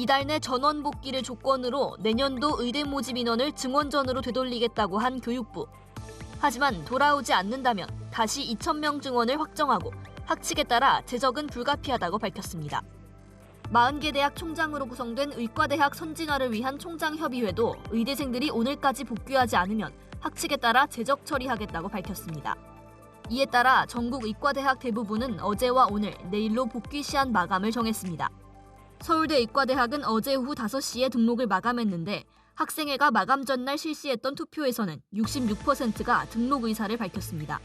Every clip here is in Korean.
이달 내 전원 복귀를 조건으로 내년도 의대 모집 인원을 증원전으로 되돌리겠다고 한 교육부. 하지만 돌아오지 않는다면 다시 2,000명 증원을 확정하고 학칙에 따라 재적은 불가피하다고 밝혔습니다. 40개 대학 총장으로 구성된 의과대학 선진화를 위한 총장협의회도 의대생들이 오늘까지 복귀하지 않으면 학칙에 따라 재적 처리하겠다고 밝혔습니다. 이에 따라 전국 의과대학 대부분은 어제와 오늘, 내일로 복귀 시한 마감을 정했습니다. 서울대 의과대학은 어제 오후 5시에 등록을 마감했는데 학생회가 마감 전날 실시했던 투표에서는 66%가 등록 의사를 밝혔습니다.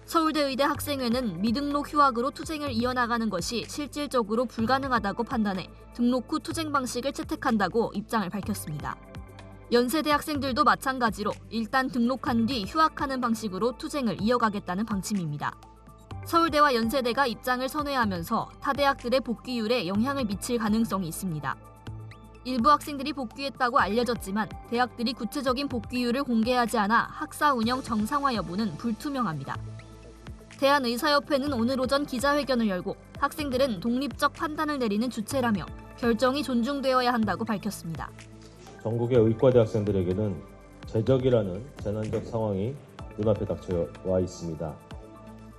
서울대 의대 학생회는 미등록 휴학으로 투쟁을 이어나가는 것이 실질적으로 불가능하다고 판단해 등록 후 투쟁 방식을 채택한다고 입장을 밝혔습니다. 연세대 학생들도 마찬가지로 일단 등록한 뒤 휴학하는 방식으로 투쟁을 이어가겠다는 방침입니다. 서울대와 연세대가 입장을 선회하면서 타 대학들의 복귀율에 영향을 미칠 가능성이 있습니다. 일부 학생들이 복귀했다고 알려졌지만 대학들이 구체적인 복귀율을 공개하지 않아 학사 운영 정상화 여부는 불투명합니다. 대한의사협회는 오늘 오전 기자회견을 열고 학생들은 독립적 판단을 내리는 주체라며 결정이 존중되어야 한다고 밝혔습니다. 전국의 의과대 학생들에게는 재적이라는 재난적 상황이 눈앞에 닥쳐와 있습니다.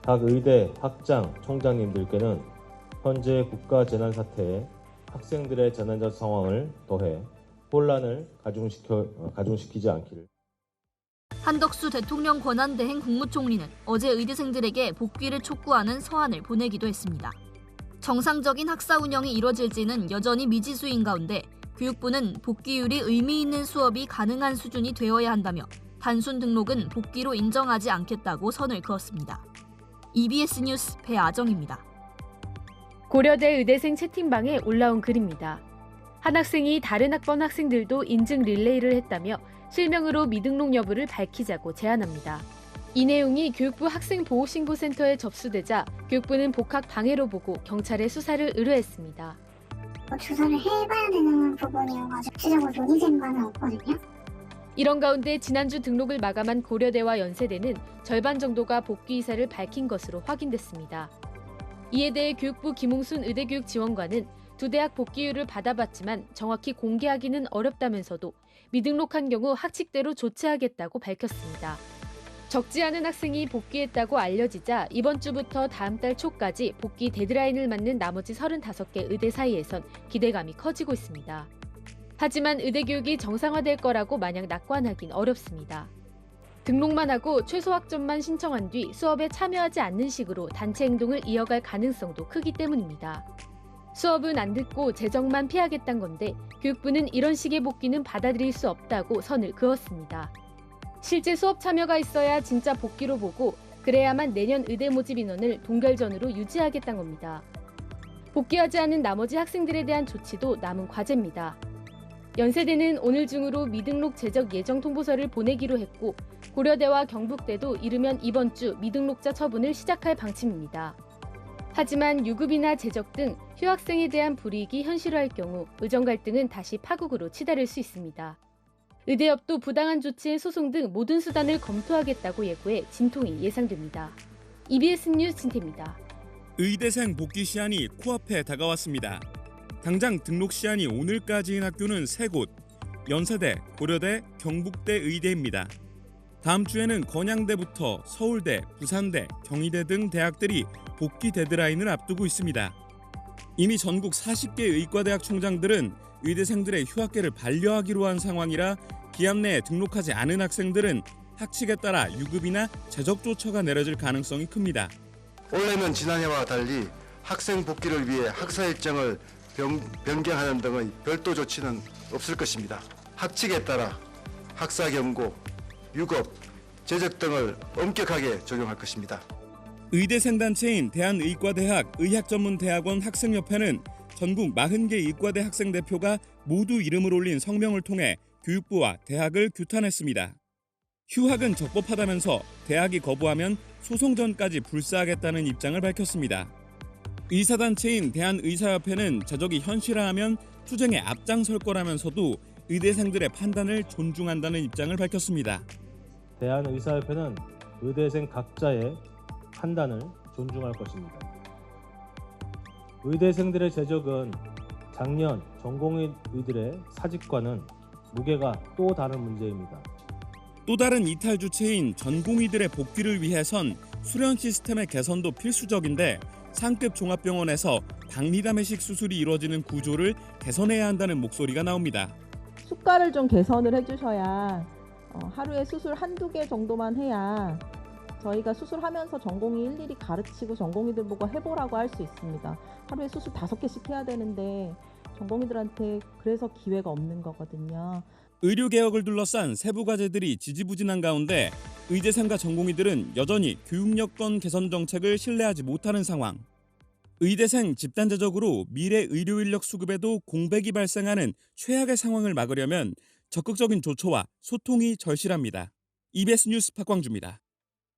각 의대 학장, 총장님들께는 현재 국가 재난 사태에 학생들의 재난적 상황을 더해 혼란을 가중시키지 않기를. 한덕수 대통령 권한대행 국무총리는 어제 의대생들에게 복귀를 촉구하는 서한을 보내기도 했습니다. 정상적인 학사 운영이 이뤄질지는 여전히 미지수인 가운데 교육부는 복귀율이 의미 있는 수업이 가능한 수준이 되어야 한다며 단순 등록은 복귀로 인정하지 않겠다고 선을 그었습니다. EBS 뉴스 배아정입니다. 고려대 의대생 채팅방에 올라온 글입니다. 한 학생이 다른 학번 학생들도 인증 릴레이를 했다며 실명으로 미등록 여부를 밝히자고 제안합니다. 이 내용이 교육부 학생보호신고센터에 접수되자 교육부는 복학 방해로 보고 경찰에 수사를 의뢰했습니다. 조사를 해봐야 되는 부분이어가지고 구체적으로 논의된 바는 없거든요. 이런 가운데 지난주 등록을 마감한 고려대와 연세대는 절반 정도가 복귀 의사를 밝힌 것으로 확인됐습니다. 이에 대해 교육부 김홍순 의대교육지원관은 두 대학 복귀율을 받아봤지만 정확히 공개하기는 어렵다면서도 미등록한 경우 학칙대로 조치하겠다고 밝혔습니다. 적지 않은 학생이 복귀했다고 알려지자 이번 주부터 다음 달 초까지 복귀 데드라인을 맞는 나머지 35개 의대 사이에선 기대감이 커지고 있습니다. 하지만 의대 교육이 정상화될 거라고 마냥 낙관하긴 어렵습니다. 등록만 하고 최소 학점만 신청한 뒤 수업에 참여하지 않는 식으로 단체 행동을 이어갈 가능성도 크기 때문입니다. 수업은 안 듣고 재정만 피하겠다는 건데 교육부는 이런 식의 복귀는 받아들일 수 없다고 선을 그었습니다. 실제 수업 참여가 있어야 진짜 복귀로 보고 그래야만 내년 의대 모집 인원을 동결전으로 유지하겠다는 겁니다. 복귀하지 않은 나머지 학생들에 대한 조치도 남은 과제입니다. 연세대는 오늘 중으로 미등록 재적 예정 통보서를 보내기로 했고 고려대와 경북대도 이르면 이번 주 미등록자 처분을 시작할 방침입니다. 하지만 유급이나 재적 등 휴학생에 대한 불이익이 현실화할 경우 의정 갈등은 다시 파국으로 치달을 수 있습니다. 의대협도 부당한 조치의 소송 등 모든 수단을 검토하겠다고 예고해 진통이 예상됩니다. EBS 뉴스 진태입니다. 의대생 복귀 시한이 코앞에 다가왔습니다. 당장 등록 시한이 오늘까지인 학교는 3곳, 연세대, 고려대, 경북대 의대입니다. 다음 주에는 건양대부터 서울대, 부산대, 경희대 등 대학들이 복귀 데드라인을 앞두고 있습니다. 이미 전국 40개 의과대학 총장들은 의대생들의 휴학계를 반려하기로 한 상황이라 기한 내에 등록하지 않은 학생들은 학칙에 따라 유급이나 재적 조처가 내려질 가능성이 큽니다. 올해는 지난해와 달리 학생 복귀를 위해 학사 일정을 변경하는 등의 별도 조치는 없을 것입니다. 학칙에 따라 학사 경고, 유급, 재적 등을 엄격하게 적용할 것입니다. 의대생 단체인 대한의과대학 의학전문대학원 학생협회는 전국 40개 의과대 학생 대표가 모두 이름을 올린 성명을 통해 교육부와 대학을 규탄했습니다. 휴학은 적법하다면서 대학이 거부하면 소송전까지 불사하겠다는 입장을 밝혔습니다. 의사단체인 대한의사협회는 재적이 현실화하면 투쟁에 앞장설 거라면서도 의대생들의 판단을 존중한다는 입장을 밝혔습니다. 대한의사협회는 의대생 각자의 판단을 존중할 것입니다. 의대생들의 재적은 작년 전공의들의 사직과는 무게가 또 다른 문제입니다. 또 다른 이탈 주체인 전공의들의 복귀를 위해선 수련 시스템의 개선도 필수적인데 상급 종합병원에서 박리담회식 수술이 이루어지는 구조를 개선해야 한다는 목소리가 나옵니다. 수가를 좀 개선을 해주셔야 하루에 수술 한두 개 정도만 해야 저희가 수술하면서 전공의 일일이 가르치고 전공의들 보고 해보라고 할 수 있습니다. 하루에 수술 5개씩 해야 되는데 전공의들한테 그래서 기회가 없는 거거든요. 의료개혁을 둘러싼 세부 과제들이 지지부진한 가운데 의대생과 전공의들은 여전히 교육여건 개선 정책을 신뢰하지 못하는 상황. 의대생 집단제적으로 미래 의료인력 수급에도 공백이 발생하는 최악의 상황을 막으려면 적극적인 조처와 소통이 절실합니다. EBS 뉴스 박광주입니다.